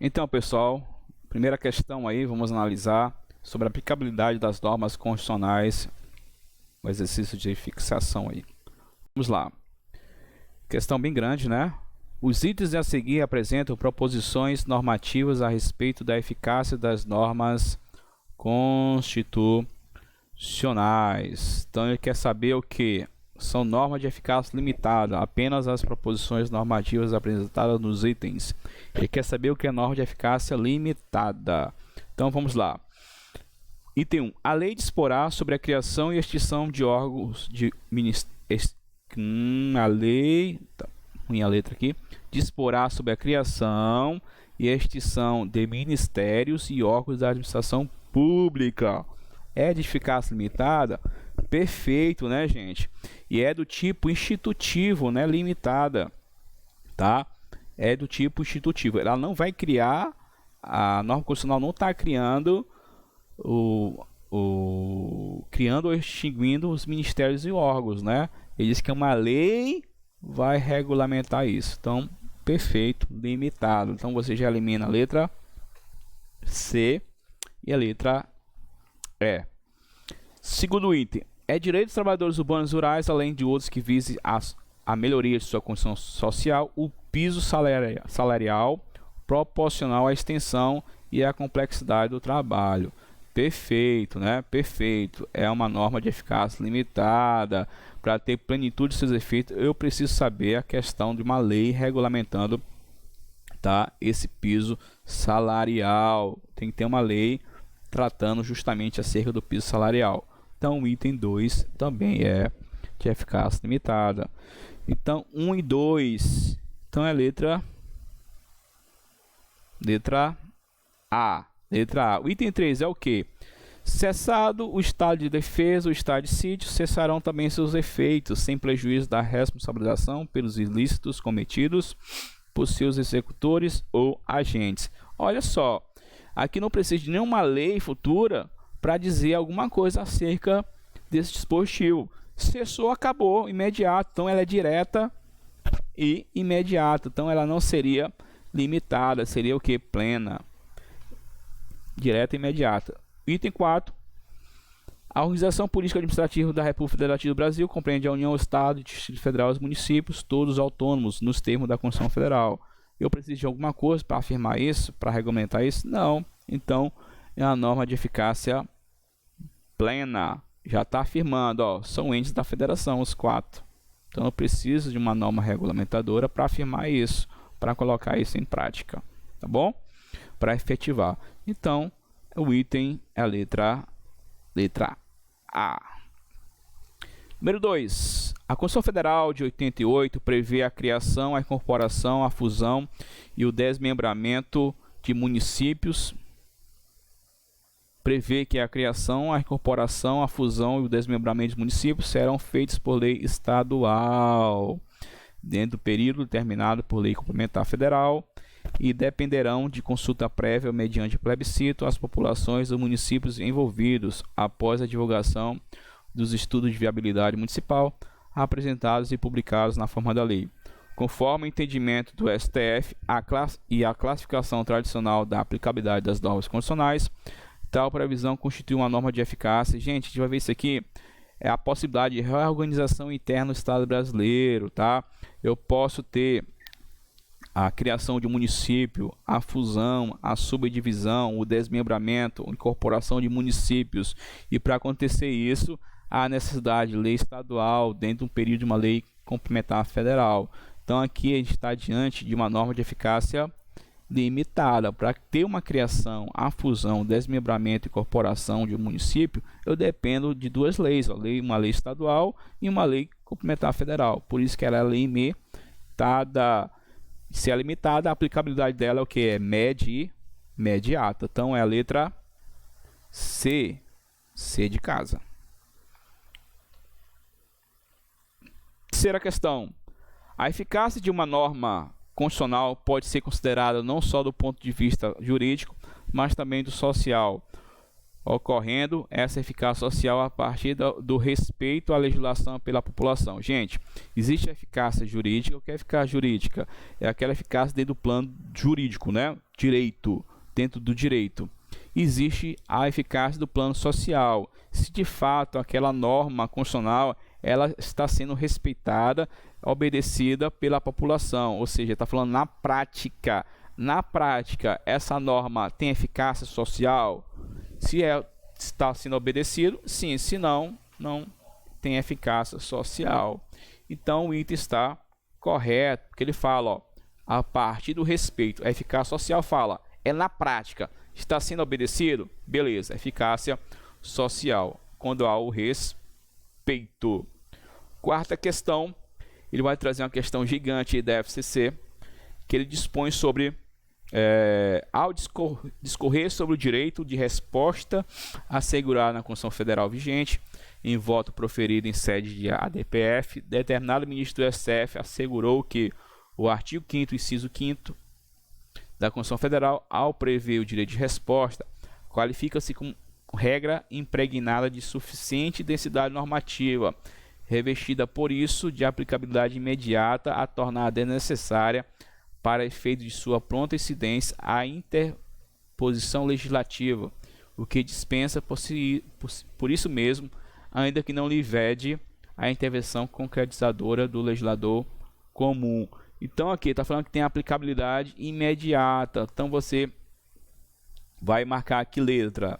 Então, pessoal, primeira questão aí, vamos analisar sobre a aplicabilidade das normas constitucionais no exercício de fixação aí. Vamos lá. Questão bem grande, né? Os itens a seguir apresentam proposições normativas a respeito da eficácia das normas constitucionais. Então, ele quer saber o que? São normas de eficácia limitada, apenas as proposições normativas apresentadas nos itens. Ele quer saber o que é norma de eficácia limitada. Então vamos lá. Item 1. A lei disporá sobre a criação e extinção de órgãos de ministérios. A lei. Tá ruim a letra aqui. Disporá sobre a criação e extinção de ministérios e órgãos da administração pública. É de eficácia limitada? Perfeito, né, gente? E é do tipo institutivo, né, limitada, tá? É do tipo institutivo. Ela não vai criar, a norma constitucional não está criando criando ou extinguindo os ministérios e órgãos, né? Ele diz que uma lei vai regulamentar isso. Então, perfeito, limitado. Então, você já elimina a letra C e a letra E. Segundo item. É direito dos trabalhadores urbanos e rurais, além de outros que visem a melhoria de sua condição social, o piso salarial proporcional à extensão e à complexidade do trabalho. Perfeito, né? Perfeito. É uma norma de eficácia limitada. Para ter plenitude de seus efeitos, eu preciso saber a questão de uma lei regulamentando, tá, esse piso salarial. Tem que ter uma lei tratando justamente acerca do piso salarial. Então, o item 2 também é de eficácia limitada. Então, 1 e 2. Então, é letra A. Letra A. O item 3 é o que? Cessado o estado de defesa, o estado de sítio, cessarão também seus efeitos, sem prejuízo da responsabilização pelos ilícitos cometidos por seus executores ou agentes. Olha só, aqui não precisa de nenhuma lei futura para dizer alguma coisa acerca desse dispositivo. Cessou, acabou, imediato. Então ela é direta e imediata. Então ela não seria limitada, seria o que? Plena. Direta e imediata. Item 4. A organização política administrativa da República Federativa do Brasil compreende a União, o Estado, o Distrito Federal e os municípios, todos autônomos, nos termos da Constituição Federal. Eu preciso de alguma coisa para afirmar isso, para regulamentar isso? Não. Então, é a norma de eficácia plena. Já está afirmando, ó, são entes da federação, os 4. Então, eu preciso de uma norma regulamentadora para afirmar isso, para colocar isso em prática, tá bom? Para efetivar. Então, o item é a letra A. Número 2. A Constituição Federal de 88 prevê a criação, a incorporação, a fusão e o desmembramento de municípios. Prevê que a criação, a incorporação, a fusão e o desmembramento de municípios serão feitos por lei estadual, dentro do período determinado por lei complementar federal, e dependerão de consulta prévia mediante plebiscito às populações dos municípios envolvidos, após a divulgação dos estudos de viabilidade municipal apresentados e publicados na forma da lei. Conforme o entendimento do STF e a classificação tradicional da aplicabilidade das normas constitucionais, tal previsão constitui uma norma de eficácia. Gente, a gente vai ver isso aqui, é a possibilidade de reorganização interna do Estado brasileiro, tá? Eu posso ter a criação de um município, a fusão, a subdivisão, o desmembramento, a incorporação de municípios. E para acontecer isso, há necessidade de lei estadual dentro de um período de uma lei complementar federal. Então aqui a gente está diante de uma norma de eficácia limitada. Para ter uma criação, a fusão, desmembramento e incorporação de um município, eu dependo de duas leis, uma lei estadual e uma lei complementar federal. Por isso que ela é limitada. Se é limitada, a aplicabilidade dela é o que? É imediata. Então é a letra C. C de casa. Terceira questão. A eficácia de uma norma constitucional pode ser considerada não só do ponto de vista jurídico, mas também do social. ocorrendo essa eficácia social a partir do respeito à legislação pela população. Gente, existe a eficácia jurídica. O que é eficácia jurídica? É aquela eficácia dentro do plano jurídico, né? Direito, dentro do direito. Existe a eficácia do plano social. Se de fato aquela norma constitucional ela está sendo respeitada, obedecida pela população, ou seja, está falando na prática. Na prática, essa norma tem eficácia social? Se está sendo obedecido, sim. Se não, não tem eficácia social. Então o item está correto, porque ele fala, ó, a partir do respeito. A eficácia social fala, é na prática. Está sendo obedecido? Beleza, eficácia social, quando há o respeito. Quarta questão, ele vai trazer uma questão gigante da FCC, que ele dispõe sobre, ao discorrer sobre o direito de resposta assegurado na Constituição Federal vigente, em voto proferido em sede de ADPF, determinado ministro do STF assegurou que o artigo 5º, inciso 5º da Constituição Federal, ao prever o direito de resposta, qualifica-se como regra impregnada de suficiente densidade normativa, revestida por isso de aplicabilidade imediata a tornar desnecessária para efeito de sua pronta incidência a interposição legislativa, o que dispensa por isso mesmo, ainda que não lhe vede a intervenção concretizadora do legislador comum. Então aqui está falando que tem aplicabilidade imediata. Então você vai marcar aqui letra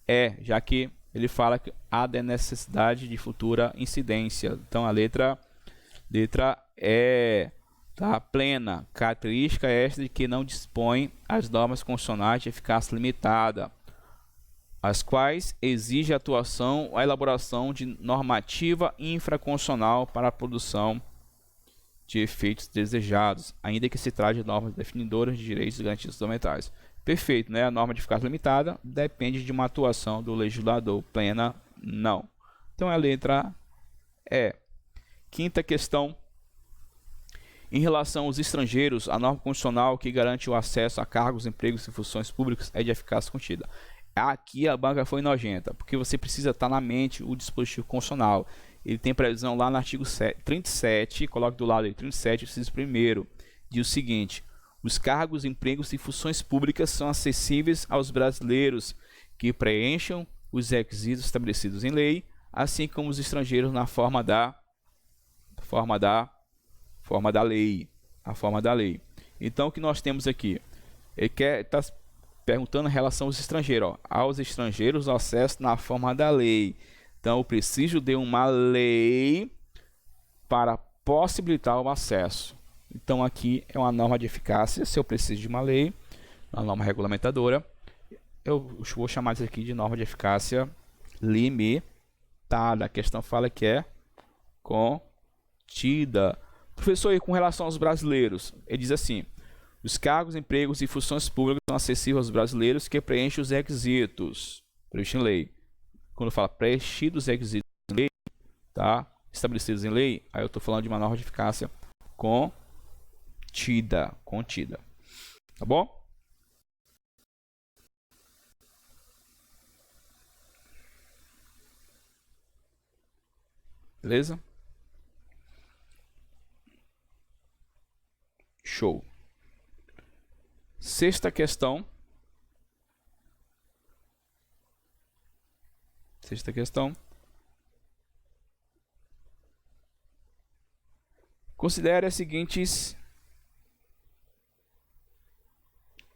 E, já que ele fala que há necessidade de futura incidência. Então a letra E, tá? Plena. Característica esta de que não dispõe as normas constitucionais de eficácia limitada, as quais exige a atuação ou a elaboração de normativa infraconstitucional para a produção de efeitos desejados, ainda que se trate de normas definidoras de direitos e garantias fundamentais. Perfeito, né? A norma de eficácia limitada depende de uma atuação do legislador. Plena, não. Então a letra E. Quinta questão. Em relação aos estrangeiros, a norma constitucional que garante o acesso a cargos, empregos e funções públicas é de eficácia contida. Aqui a banca foi nojenta, porque você precisa estar na mente o dispositivo constitucional. Ele tem previsão lá no artigo 37, coloque do lado aí, 37, inciso 1º, diz o seguinte: os cargos, empregos e funções públicas são acessíveis aos brasileiros que preencham os requisitos estabelecidos em lei, assim como os estrangeiros na forma da lei. Então o que nós temos aqui? Ele está perguntando em relação aos estrangeiros, ó, aos estrangeiros o acesso na forma da lei. Então eu preciso de uma lei para possibilitar o acesso. Então aqui é uma norma de eficácia. Se eu preciso de uma lei, uma norma regulamentadora, eu vou chamar isso aqui de norma de eficácia limitada. A questão fala que é contida. Professor, e com relação aos brasileiros, ele diz assim: os cargos, empregos e funções públicas são acessíveis aos brasileiros que preenchem os requisitos previstos em lei. Quando fala preenchidos os requisitos em lei, tá? Estabelecidos em lei, aí eu estou falando de uma norma de eficácia contida. Tá bom? Beleza? Show. Sexta questão. Considere as seguintes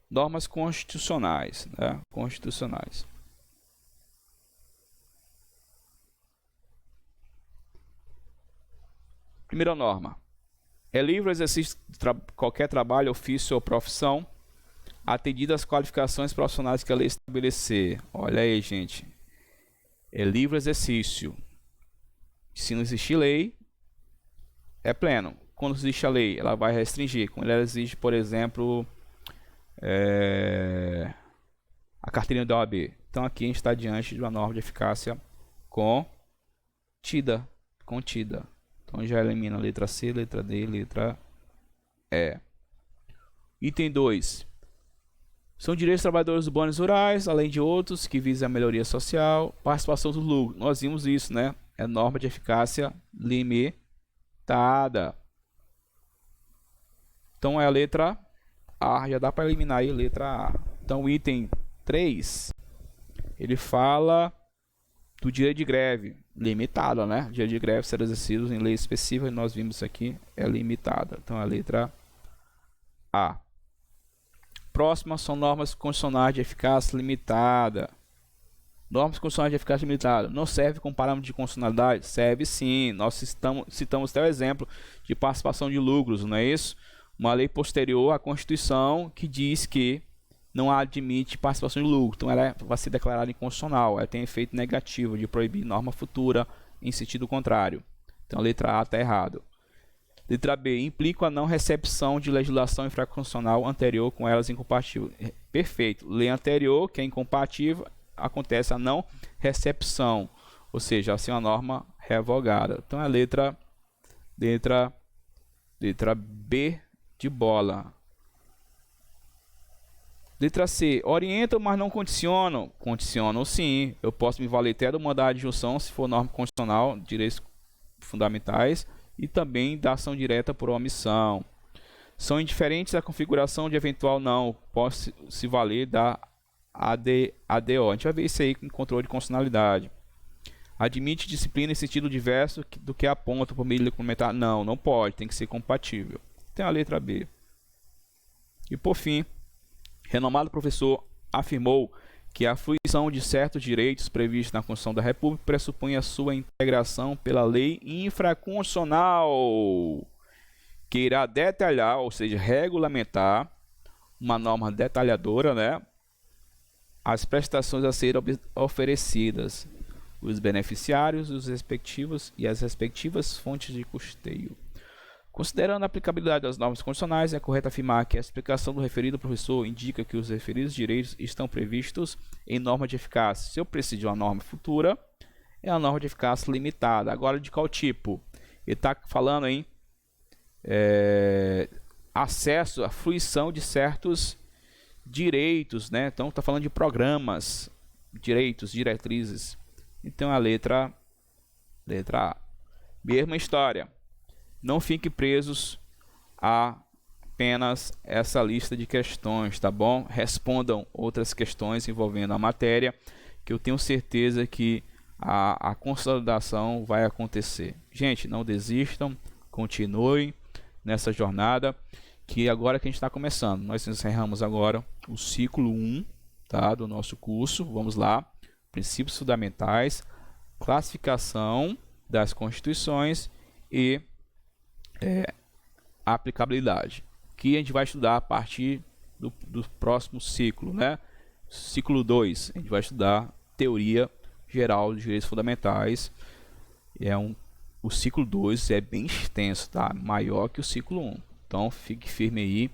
normas constitucionais, né? Primeira norma: é livre o exercício de qualquer trabalho, ofício ou profissão, atendidas as qualificações profissionais que a lei estabelecer. Olha aí, gente. É livre exercício. Se não existir lei, é pleno. Quando existe a lei, ela vai restringir. Quando ela exige, por exemplo, a carteirinha da OAB. Então aqui a gente está diante de uma norma de eficácia contida. Então já elimina a letra C, letra D, letra E. Item 2. São direitos dos trabalhadores urbanos e rurais, além de outros que visam a melhoria social, participação do lucro. Nós vimos isso, né? É norma de eficácia limitada. Então é a letra A, já dá para eliminar aí a letra A. Então o item 3, ele fala do direito de greve, limitado, né? O direito de greve será exercido em lei específica, e nós vimos aqui, é limitada. Então a letra A. Próximas são normas constitucionais de eficácia limitada. Normas constitucionais de eficácia limitada. Não serve como parâmetro de constitucionalidade? Serve sim. Nós citamos até o exemplo de participação de lucros, não é isso? Uma lei posterior à Constituição que diz que não admite participação de lucro. Então ela vai ser declarada inconstitucional. Ela tem efeito negativo de proibir norma futura em sentido contrário. Então a letra A está errado. Letra B. Implica a não recepção de legislação infraconstitucional anterior com elas incompatível. Perfeito. Lei anterior, que é incompatível, acontece a não recepção. Ou seja, assim uma norma revogada. Então a letra B de bola. Letra C. Orientam, mas não condicionam. Condicionam sim. Eu posso me valer até do mandado de junção se for norma constitucional, direitos fundamentais, e também da ação direta por omissão. São indiferentes à configuração de eventual não. Posso se valer da ADO. A gente vai ver isso aí com controle de constitucionalidade. Admite disciplina em sentido diverso do que aponta por meio de complementar? Não, não pode. Tem que ser compatível. Tem a letra B. E por fim, renomado professor afirmou que a fruição de certos direitos previstos na Constituição da República pressupõe a sua integração pela lei infraconstitucional, que irá detalhar, ou seja, regulamentar, uma norma detalhadora, né, as prestações a serem oferecidas, os beneficiários, os respectivos e as respectivas fontes de custeio. Considerando a aplicabilidade das normas constitucionais, é correto afirmar que a explicação do referido professor indica que os referidos direitos estão previstos em norma de eficácia. Se eu preciso de uma norma futura, é a norma de eficácia limitada. Agora, de qual tipo? Ele está falando em acesso à fruição de certos direitos, né? Então, está falando de programas, direitos, diretrizes. Então, a letra A. Mesma história. Não fiquem presos a apenas essa lista de questões, tá bom? Respondam outras questões envolvendo a matéria, que eu tenho certeza que a consolidação vai acontecer. Gente, não desistam, continuem nessa jornada, que agora que a gente está começando. Nós encerramos agora o ciclo 1, tá, do nosso curso. Vamos lá. Princípios fundamentais, classificação das constituições e a aplicabilidade, que a gente vai estudar a partir do próximo ciclo, né? Ciclo 2, a gente vai estudar teoria geral dos direitos fundamentais. O ciclo 2 é bem extenso, tá? Maior que o ciclo 1. Então fique firme aí,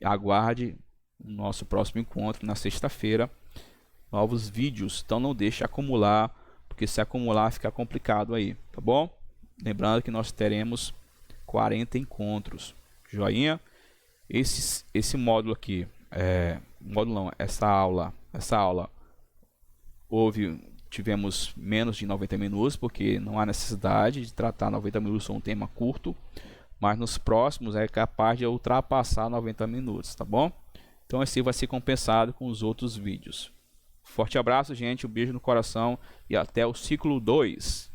aguarde o nosso próximo encontro na sexta-feira. Novos vídeos, então não deixe acumular, porque se acumular fica complicado aí, tá bom? Lembrando que nós teremos 40 encontros. Joinha? Esse módulo aqui, essa aula, tivemos menos de 90 minutos, porque não há necessidade de tratar 90 minutos sobre um tema curto, mas nos próximos é capaz de ultrapassar 90 minutos, tá bom? Então esse vai ser compensado com os outros vídeos. Forte abraço, gente, um beijo no coração e até o ciclo 2.